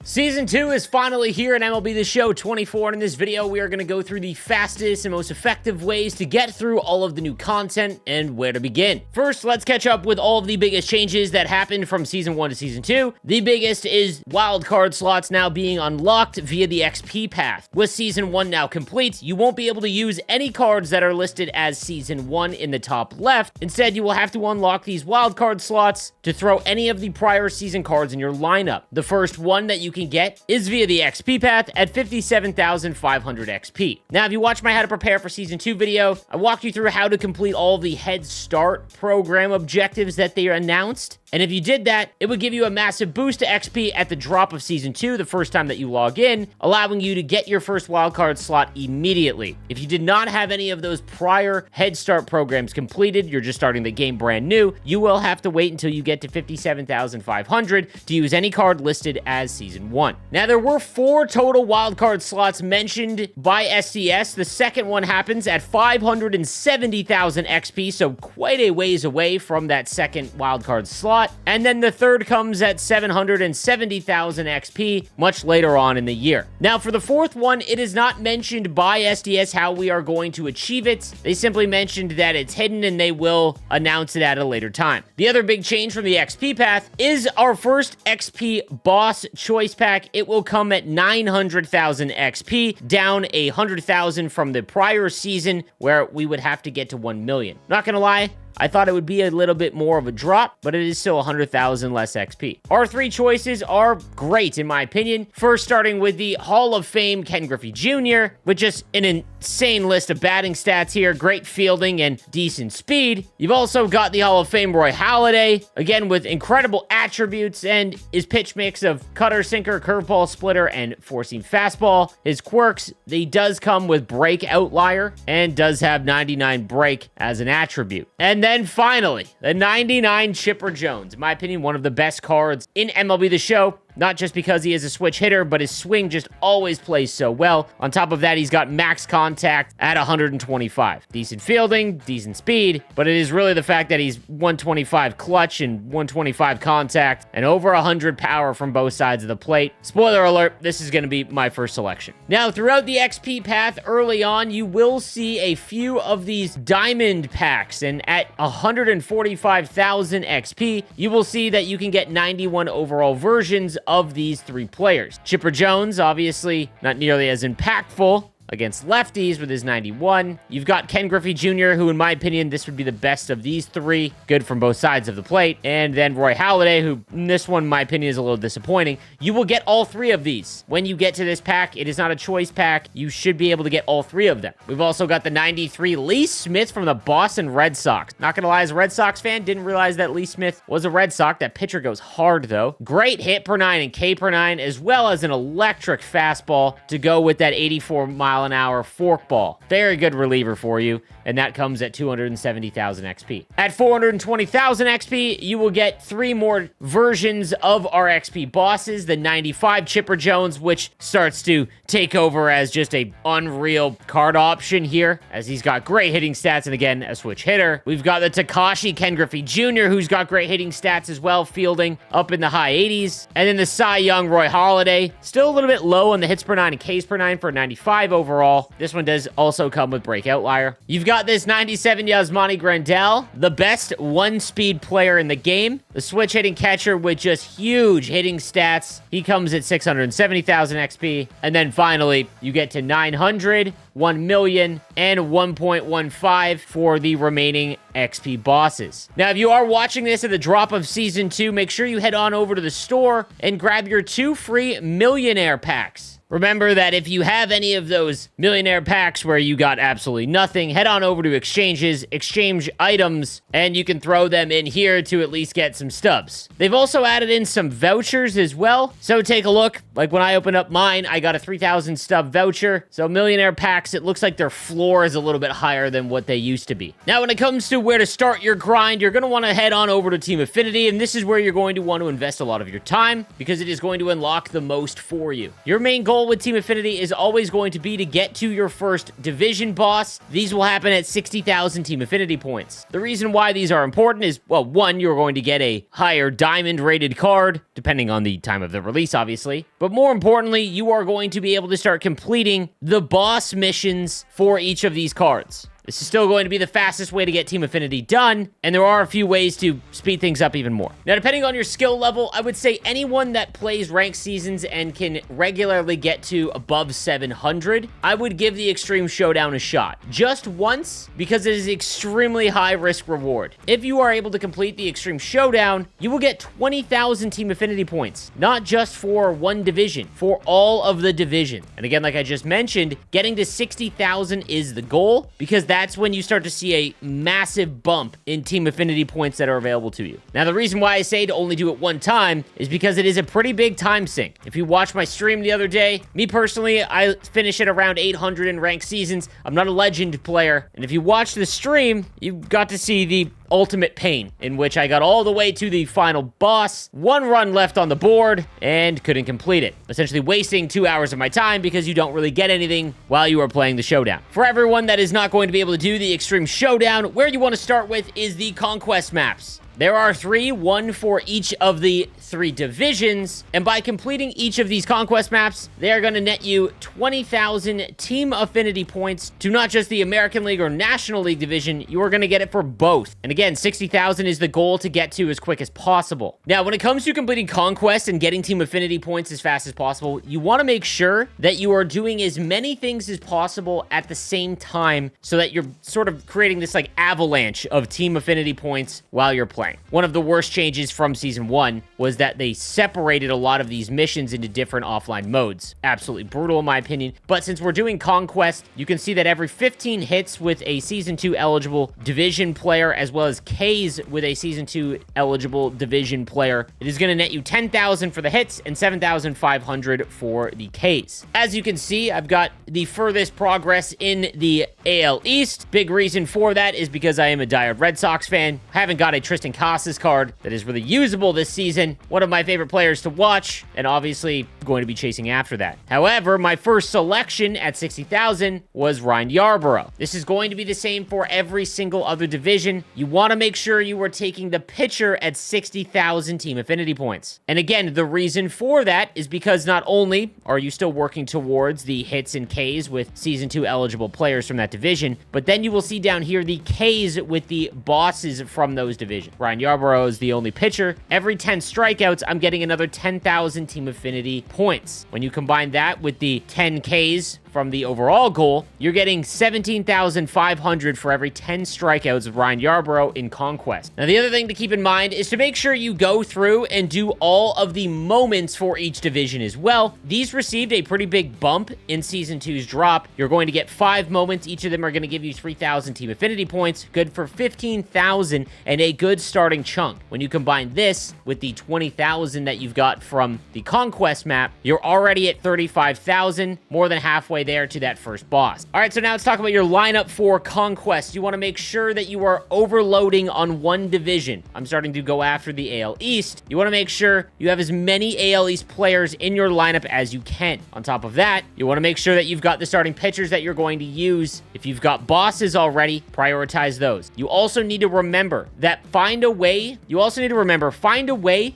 Season 2 is finally here in MLB the Show 24, and in this video we are going to go through the fastest and most effective ways to get through all of the new content and where to begin. First, let's catch up with all of the biggest changes that happened from Season 1 to Season 2. The biggest is wildcard slots now being unlocked via the XP path. With Season 1 now complete, you won't be able to use any cards that are listed as Season 1 in the top left. Instead, you will have to unlock these wildcard slots to throw any of the prior season cards in your lineup. The first one that you can get is via the XP path at 57,500 XP. Now, if you watch my How to Prepare for Season 2 video, I walked you through how to complete all the Head Start program objectives that they announced. And if you did that, it would give you a massive boost to XP at the drop of Season 2 the first time that you log in, allowing you to get your first wildcard slot immediately. If you did not have any of those prior Head Start programs completed, you're just starting the game brand new, you will have to wait until you get to 57,500 to use any card listed as Season 1. Now, there were 4 total wildcard slots mentioned by SDS. The second one happens at 570,000 XP, so quite a ways away from that second wildcard slot. And then the third comes at 770,000 XP much later on in the year. Now, for the fourth one, it is not mentioned by SDS how we are going to achieve it. They simply mentioned that it's hidden and they will announce it at a later time. The other big change from the XP path is our first XP boss choice pack. It will come at 900,000 XP, down 100,000 from the prior season where we would have to get to 1 million. Not gonna lie, I thought it would be a little bit more of a drop, but it is still 100,000 less XP. Our 3 choices are great, in my opinion. First, starting with the Hall of Fame Ken Griffey Jr., with just an insane list of batting stats here, great fielding and decent speed. You've also got the Hall of Fame Roy Halladay, again with incredible attributes and his pitch mix of cutter, sinker, curveball, splitter, and four-seam fastball. His quirks, he does come with break outlier and does have 99 break as an attribute. And then finally, the 99 Chipper Jones. In my opinion, one of the best cards in MLB The Show. Not just because he is a switch hitter, but his swing just always plays so well. On top of that, he's got max contact at 125. Decent fielding, decent speed, but it is really the fact that he's 125 clutch and 125 contact and over 100 power from both sides of the plate. Spoiler alert, this is going to be my first selection. Now, throughout the XP path early on, you will see a few of these diamond packs, and at 145,000 XP, you will see that you can get 91 overall versions of these 3 players. Chipper Jones, obviously not nearly as impactful against lefties with his 91. You've got Ken Griffey Jr., who in my opinion, this would be the best of these 3. Good from both sides of the plate. And then Roy Halladay, who this one, in my opinion, is a little disappointing. You will get all 3 of these. When you get to this pack, it is not a choice pack. You should be able to get all 3 of them. We've also got the 93 Lee Smith from the Boston Red Sox. Not gonna lie, as a Red Sox fan, didn't realize that Lee Smith was a Red Sox. That pitcher goes hard, though. Great hit per 9 and K per 9, as well as an electric fastball to go with that 84-mile-an-hour forkball. Very good reliever for you, and that comes at 270,000 XP. At 420,000 XP, you will get 3 more versions of our XP bosses. The 95 Chipper Jones, which starts to take over as just a unreal card option here, as he's got great hitting stats and, again, a switch hitter. We've got the Takashi Ken Griffey Jr., who's got great hitting stats as well, fielding up in the high 80s. And then the Cy Young Roy Halladay, still a little bit low on the hits per 9 and Ks per 9 for 95 overall. This one does also come with break outlier. You've got this 97 Yasmani Grandal, the best 1-speed player in the game. The switch hitting catcher with just huge hitting stats. He comes at 670,000 XP. And then finally, you get to 900, 1 million, and 1.15 for the remaining XP bosses. Now, if you are watching this at the drop of Season 2, make sure you head on over to the store and grab your 2 free Millionaire packs. Remember that if you have any of those millionaire packs where you got absolutely nothing, head on over to exchanges, exchange items, and you can throw them in here to at least get some stubs. They've also added in some vouchers as well, so take a look. Like when I opened up mine, I got a 3,000 stub voucher. So millionaire packs, it looks like their floor is a little bit higher than what they used to be. Now, when it comes to to where to start your grind, you're going to want to head on over to Team Affinity, and this is where you're going to want to invest a lot of your time because it is going to unlock the most for you. Your main goal with Team Affinity is always going to be to get to your first division boss. These will happen at 60,000 Team Affinity points. The reason why these are important is, well, one, you're going to get a higher diamond rated card, depending on the time of the release, obviously. But more importantly, you are going to be able to start completing the boss missions for each of these cards. This is still going to be the fastest way to get Team Affinity done, and there are a few ways to speed things up even more. Now, depending on your skill level, I would say anyone that plays ranked seasons and can regularly get to above 700, I would give the Extreme Showdown a shot. Just once, because it is extremely high risk reward. If you are able to complete the Extreme Showdown, you will get 20,000 Team Affinity points, not just for one division, for all of the division. And again, like I just mentioned, getting to 60,000 is the goal, because that's when you start to see a massive bump in Team Affinity points that are available to you. Now, the reason why I say to only do it one time is because it is a pretty big time sink. If you watched my stream the other day, me personally, I finish at around 800 in ranked seasons. I'm not a legend player, and if you watch the stream, you got to see the ultimate pain, in which I got all the way to the final boss, one run left on the board, and couldn't complete it. Essentially wasting 2 hours of my time because you don't really get anything while you are playing the showdown. For everyone that is not going to be able to do the Extreme Showdown, where you want to start with is the Conquest maps. There are three, one for each of the 3 divisions, and by completing each of these Conquest maps, they are going to net you 20,000 Team Affinity points to not just the American League or National League division, you are going to get it for both. And again, 60,000 is the goal to get to as quick as possible. Now, when it comes to completing Conquest and getting Team Affinity points as fast as possible, you want to make sure that you are doing as many things as possible at the same time so that you're sort of creating this like avalanche of Team Affinity points while you're playing. One of the worst changes from Season 1 was that they separated a lot of these missions into different offline modes. Absolutely brutal in my opinion, but since we're doing Conquest, you can see that every 15 hits with a Season 2 eligible division player, as well as Ks with a Season 2 eligible division player, it is going to net you 10,000 for the hits and 7,500 for the Ks. As you can see, I've got the furthest progress in the AL East. Big reason for that is because I am a diehard Red Sox fan. Haven't got a Tristan Casas card that is really usable this season. One of my favorite players to watch, and obviously going to be chasing after that. However, my first selection at 60,000 was Ryan Yarbrough. This is going to be the same for every single other division. You want to make sure you are taking the pitcher at 60,000 Team Affinity points. And again, the reason for that is because not only are you still working towards the hits and Ks with Season 2 eligible players from that division, but then you will see down here the Ks with the bosses from those divisions. Ryan Yarbrough is the only pitcher. Every 10 strikeouts, I'm getting another 10,000 Team Affinity points. When you combine that with the 10 Ks from the overall goal, you're getting 17,500 for every 10 strikeouts of Ryan Yarbrough in Conquest. Now, the other thing to keep in mind is to make sure you go through and do all of the moments for each division as well. These received a pretty big bump in Season 2's drop. You're going to get 5 moments. Each of them are going to give you 3,000 Team Affinity points, good for 15,000 and a good starting chunk. When you combine this with the 20,000 that you've got from the Conquest map, you're already at 35,000, more than halfway there to that first boss. All right, so now let's talk about your lineup for Conquest. You want to make sure that you are overloading on one division. I'm starting to go after the AL East. You want to make sure you have as many AL East players in your lineup as you can. On top of that, you want to make sure that you've got the starting pitchers that you're going to use. If you've got bosses already, prioritize those. You also need to remember that find a way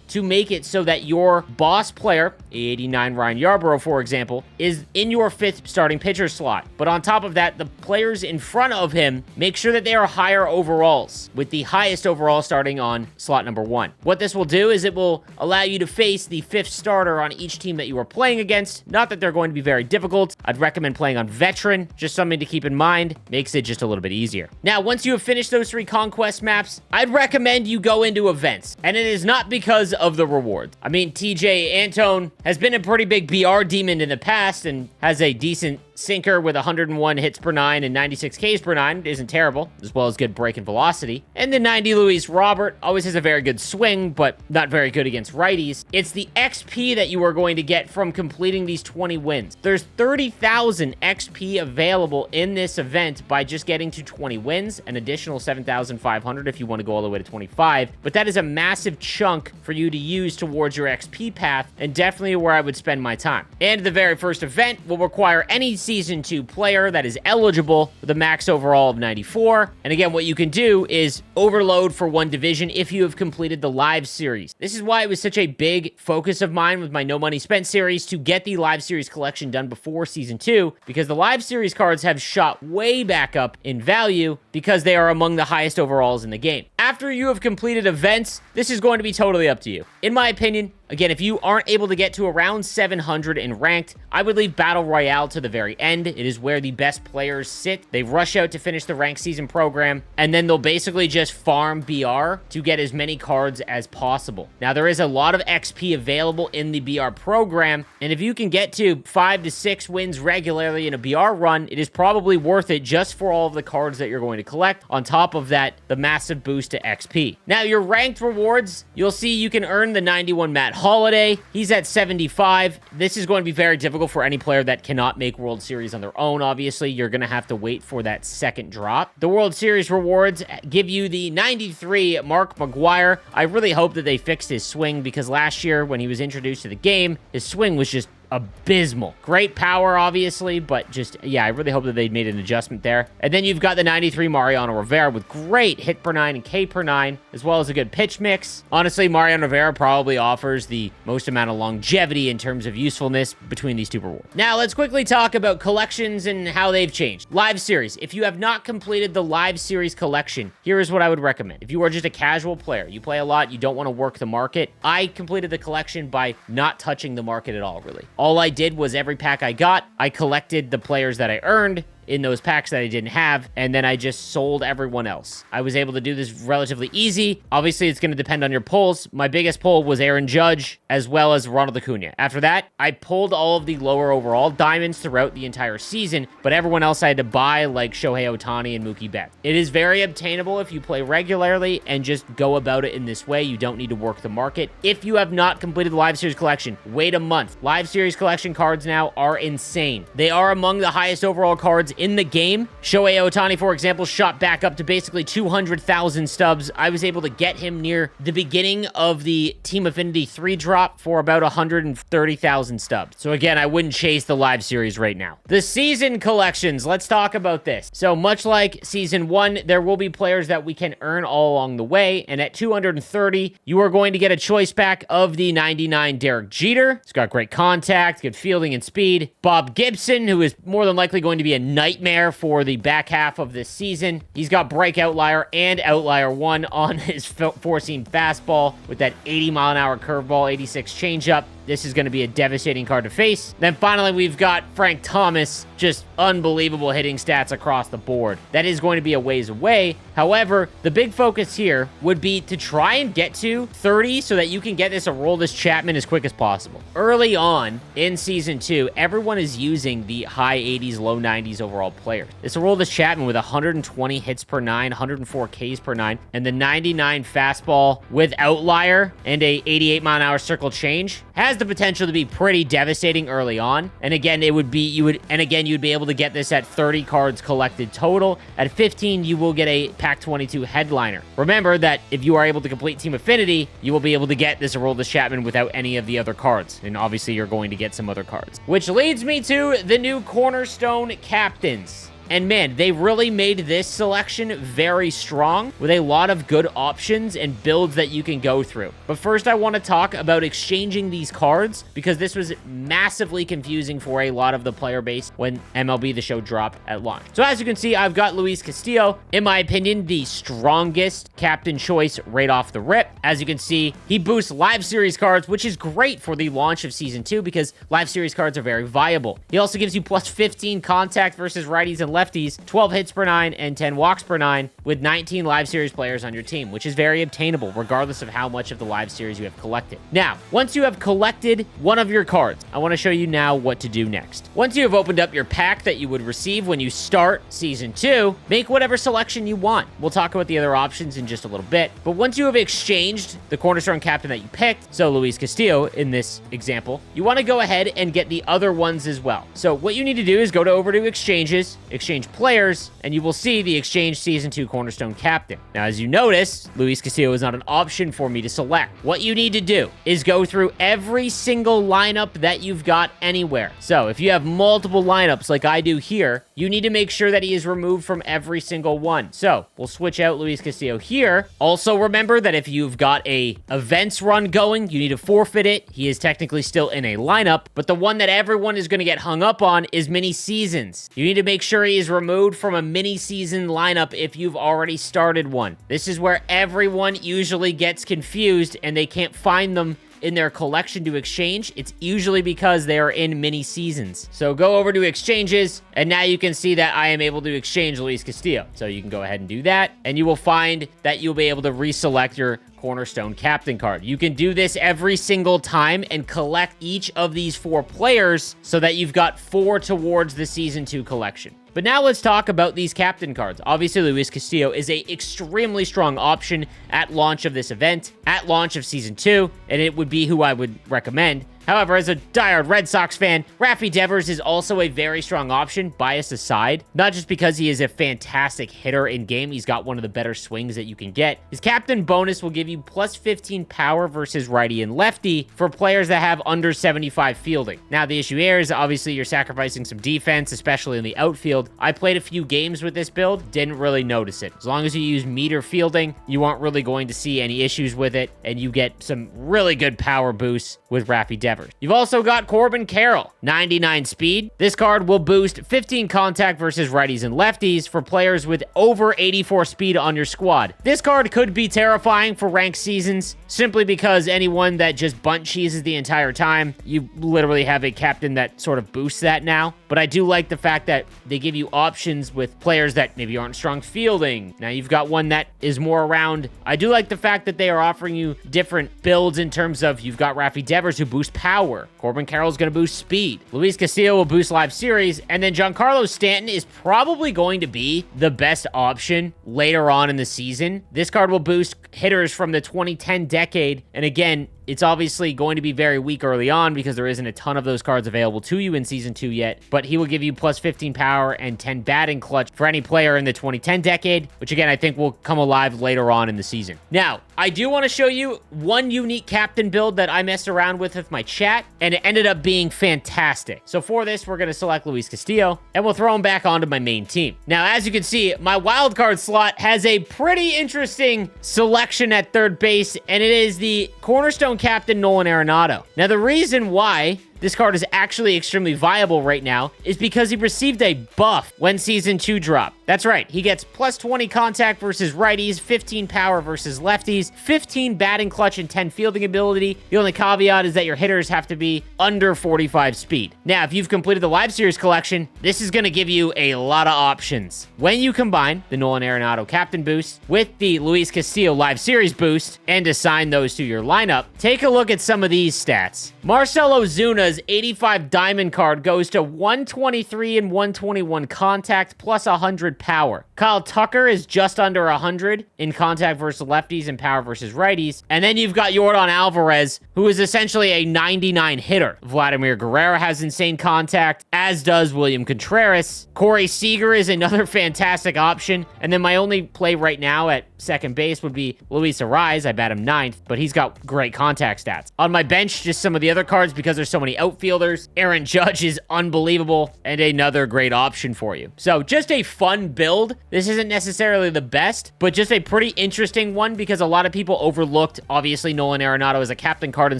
to make it so that your boss player, 89 Ryan Yarbrough, for example, is in your 5th starting pitcher slot. But on top of that, the players in front of him, make sure that they are higher overalls, with the highest overall starting on slot number 1. What this will do is it will allow you to face the 5th starter on each team that you are playing against. Not that they're going to be very difficult. I'd recommend playing on veteran, just something to keep in mind. Makes it just a little bit easier. Now, once you have finished those 3 Conquest maps, I'd recommend you go into events. And it is not because of the rewards. I mean, TJ Antone has been a pretty big BR demon in the past and has a decent sinker with 101 hits per 9 and 96 Ks per 9 isn't terrible, as well as good break and velocity. And the 90 Luis Robert always has a very good swing, but not very good against righties. It's the XP that you are going to get from completing these 20 wins. There's 30,000 XP available in this event by just getting to 20 wins, an additional 7,500 if you want to go all the way to 25. But that is a massive chunk for you to use towards your XP path, and definitely where I would spend my time. And the very first event will require any Season 2 player that is eligible with a max overall of 94. And again, what you can do is overload for one division if you have completed the live series. This is why it was such a big focus of mine with my No Money Spent series to get the live series collection done before Season 2, because the live series cards have shot way back up in value because they are among the highest overalls in the game. After you have completed events, this is going to be totally up to you. In my opinion, again, if you aren't able to get to around 700 in ranked, I would leave Battle Royale to the very end. It is where the best players sit. They rush out to finish the ranked season program, and then they'll basically just farm BR to get as many cards as possible. Now, there is a lot of XP available in the BR program, and if you can get to 5 to 6 wins regularly in a BR run, it is probably worth it just for all of the cards that you're going to collect. On top of that, the massive boost to XP. Now, your ranked rewards, you'll see you can earn the 91 Matt Holiday. He's at 75. This is going to be very difficult for any player that cannot make World Series on their own. Obviously, you're going to have to wait for that second drop. The World Series rewards give you the 93 Mark McGwire. I really hope that they fixed his swing, because last year when he was introduced to the game, his swing was just abysmal. Great power, obviously, but just, yeah, I really hope that they made an adjustment there. And then you've got the 93 Mariano Rivera with great hit per 9 and K per 9, as well as a good pitch mix. Honestly, Mariano Rivera probably offers the most amount of longevity in terms of usefulness between these two rewards. Now, let's quickly talk about collections and how they've changed. Live Series. If you have not completed the Live Series collection, here is what I would recommend. If you are just a casual player, you play a lot, you don't want to work the market, I completed the collection by not touching the market at all, really. All I did was every pack I got, I collected the players that I earned in those packs that I didn't have, and then I just sold everyone else. I was able to do this relatively easy. Obviously, it's going to depend on your pulls. My biggest pull was Aaron Judge, as well as Ronald Acuna. After that, I pulled all of the lower overall diamonds throughout the entire season, but everyone else I had to buy, like Shohei Ohtani and Mookie Betts. It is very obtainable if you play regularly and just go about it in this way. You don't need to work the market. If you have not completed the Live Series collection, wait a month. Live Series collection cards now are insane. They are among the highest overall cards in the game. Shohei Ohtani, for example, shot back up to basically 200,000 stubs. I was able to get him near the beginning of the Team Affinity 3 drop for about 130,000 stubs. So again, I wouldn't chase the Live Series right now. The season collections, let's talk about this. So much like Season 1, there will be players that we can earn all along the way, and at 230, you are going to get a choice pack of the 99 Derek Jeter. He's got great contact, good fielding and speed. Bob Gibson, who is more than likely going to be a nightmare for the back half of this season. He's got Break Outlier and Outlier 1 on his four-seam fastball with that 80-mile-an-hour curveball, 86 changeup. This is going to be a devastating card to face. Then finally, we've got Frank Thomas, just unbelievable hitting stats across the board. That is going to be a ways away. However, the big focus here would be to try and get to 30 so that you can get this Aroldis Chapman as quick as possible. Early on in Season 2, everyone is using the high 80s, low 90s overall players. This Aroldis Chapman with 120 hits per 9, 104 Ks per 9, and the 99 fastball with Outlier and a 88-mile-an-hour circle change has the potential to be pretty devastating early on. And again, you'd be able to get this at 30 cards collected total. At 15, you will get a Pack 22 headliner. Remember that if you are able to complete Team Affinity, you will be able to get this Aroldis Chapman without any of the other cards. And obviously, you're going to get some other cards. Which leads me to the new Cornerstone captains. And man, they really made this selection very strong with a lot of good options and builds that you can go through. But first, I want to talk about exchanging these cards because this was massively confusing for a lot of the player base when MLB the Show dropped at launch. So as you can see, I've got Luis Castillo, in my opinion, the strongest captain choice right off the rip. As you can see, he boosts Live Series cards, which is great for the launch of Season 2 because Live Series cards are very viable. He also gives you plus 15 contact versus righties and lefties, 12 hits per 9, and 10 walks per 9, with 19 live series players on your team, which is very obtainable regardless of how much of the live series you have collected. Now, once you have collected one of your cards, I want to show you now what to do next. Once you have opened up your pack that you would receive when you start Season 2, make whatever selection you want. We'll talk about the other options in just a little bit, but once you have exchanged the Cornerstone captain that you picked, so Luis Castillo in this example, you want to go ahead and get the other ones as well. So what you need to do is go over to Exchanges, Exchange Players, and you will see the Exchange Season 2 Cornerstone captain. Now, as you notice, Luis Castillo is not an option for me to select. What you need to do is go through every single lineup that you've got anywhere. So if you have multiple lineups like I do here, you need to make sure that he is removed from every single one. So we'll switch out Luis Castillo here. Also remember that if you've got a events run going, you need to forfeit it. He is technically still in a lineup, but the one that everyone is going to get hung up on is mini seasons. You need to make sure he is removed from a mini season lineup if you've already started one. This is where everyone usually gets confused and they can't find them in their collection to exchange. It's usually because they are in mini seasons. So go over to exchanges, and now you can see that I am able to exchange Luis Castillo. So you can go ahead and do that, and you will find that you'll be able to reselect your Cornerstone captain card. You can do this every single time and collect each of these 4 players so that you've got 4 towards the Season 2 collection. But now let's talk about these captain cards. Obviously, Luis Castillo is a extremely strong option at launch of this event, at launch of Season 2, and it would be who I would recommend. However, as a diehard Red Sox fan, Rafi Devers is also a very strong option, bias aside. Not just because he is a fantastic hitter in game, he's got one of the better swings that you can get. His captain bonus will give you plus 15 power versus righty and lefty for players that have under 75 fielding. Now, the issue here is obviously you're sacrificing some defense, especially in the outfield. I played a few games with this build, didn't really notice it. As long as you use meter fielding, you aren't really going to see any issues with it, and you get some really good power boosts with Rafi Devers. You've also got Corbin Carroll, 99 speed. This card will boost 15 contact versus righties and lefties for players with over 84 speed on your squad. This card could be terrifying for ranked seasons, simply because anyone that just bunt cheeses the entire time, you literally have a captain that sort of boosts that now. But I do like the fact that they give you options with players that maybe aren't strong fielding. Now you've got one that is more around. I do like the fact that they are offering you different builds in terms of you've got Rafi Devers who boosts power. Corbin Carroll's going to boost speed. Luis Castillo will boost live series. And then Giancarlo Stanton is probably going to be the best option later on in the season. This card will boost hitters from the 2010 decade. And again, it's obviously going to be very weak early on because there isn't a ton of those cards available to you in Season 2 yet, but he will give you plus 15 power and 10 batting clutch for any player in the 2010 decade, which again, I think will come alive later on in the season. Now, I do want to show you one unique captain build that I messed around with my chat, and it ended up being fantastic. So for this, we're going to select Luis Castillo, and we'll throw him back onto my main team. Now, as you can see, my wildcard slot has a pretty interesting selection at third base, and it is the Cornerstone captain Nolan Arenado. Now, the reason why this card is actually extremely viable right now is because he received a buff when Season 2 dropped. That's right, he gets plus 20 contact versus righties, 15 power versus lefties, 15 batting clutch, and 10 fielding ability. The only caveat is that your hitters have to be under 45 speed. Now, if you've completed the Live Series collection, this is going to give you a lot of options. When you combine the Nolan Arenado captain boost with the Luis Castillo Live Series boost and assign those to your lineup, take a look at some of these stats. Marcell Ozuna's 85 diamond card goes to 123 and 121 contact plus 100 power. Kyle Tucker is just under 100 in contact versus lefties and power versus righties. And then you've got Yordan Alvarez, who is essentially a 99 hitter. Vladimir Guerrero has insane contact, as does William Contreras. Corey Seager is another fantastic option. And then my only play right now at second base would be Luis Arraez. I bat him 9th, but he's got great contact stats. On my bench, just some of the other cards because there's so many outfielders. Aaron Judge is unbelievable and another great option for you. So just a fun build. This isn't necessarily the best, but just a pretty interesting one because a lot of people overlooked, obviously, Nolan Arenado as a captain card in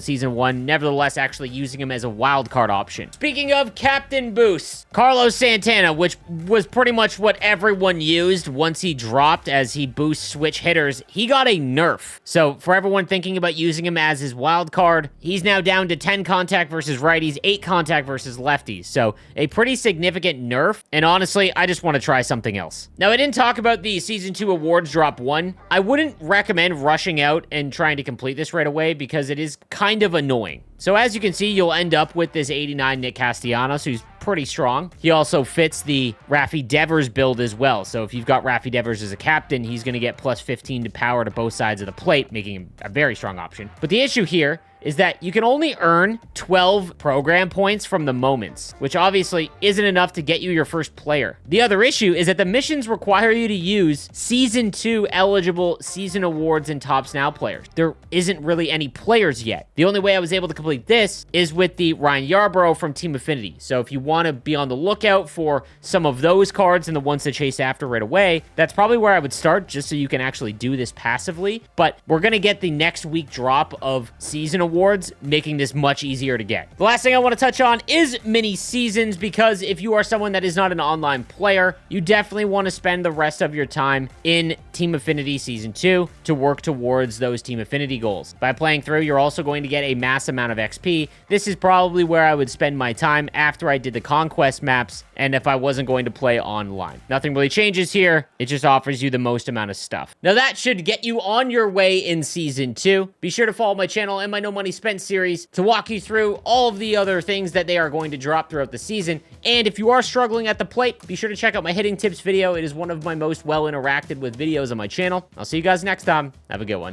Season 1, nevertheless actually using him as a wild card option. Speaking of captain boosts, Carlos Santana, which was pretty much what everyone used once he dropped as he boosts switch hitters, he got a nerf. So for everyone thinking about using him as his wild card, he's now down to 10 contact versus righties, 8 contact versus lefties. So a pretty significant nerf, and honestly, I just want to try something else. Now, I didn't talk about the Season 2 awards drop 1. I wouldn't recommend rushing out and trying to complete this right away because it is kind of annoying. So as you can see, you'll end up with this 89 Nick Castellanos, who's pretty strong. He also fits the Rafi Devers build as well. So if you've got Rafi Devers as a captain, he's going to get plus 15 to power to both sides of the plate, making him a very strong option. But the issue here is that you can only earn 12 program points from the moments, which obviously isn't enough to get you your first player. The other issue is that the missions require you to use Season 2 eligible Season Awards and Tops Now players. There isn't really any players yet. The only way I was able to complete this is with the Ryan Yarbrough from Team Affinity. So if you want to be on the lookout for some of those cards and the ones to chase after right away, that's probably where I would start, just so you can actually do this passively. But we're going to get the next week drop of Season Awards, making this much easier to get. The last thing I want to touch on is mini seasons, because if you are someone that is not an online player, you definitely want to spend the rest of your time in Team Affinity Season 2 to work towards those Team Affinity goals. By playing through, you're also going to get a mass amount of XP. This is probably where I would spend my time after I did the Conquest maps, and if I wasn't going to play online. Nothing really changes here. It just offers you the most amount of stuff. Now that should get you on your way in Season 2. Be sure to follow my channel and my No Money Spent series to walk you through all of the other things that they are going to drop throughout the season. And if you are struggling at the plate, be sure to check out my hitting tips video. It is one of my most well interacted with videos on my channel. I'll see you guys next time. Have a good one.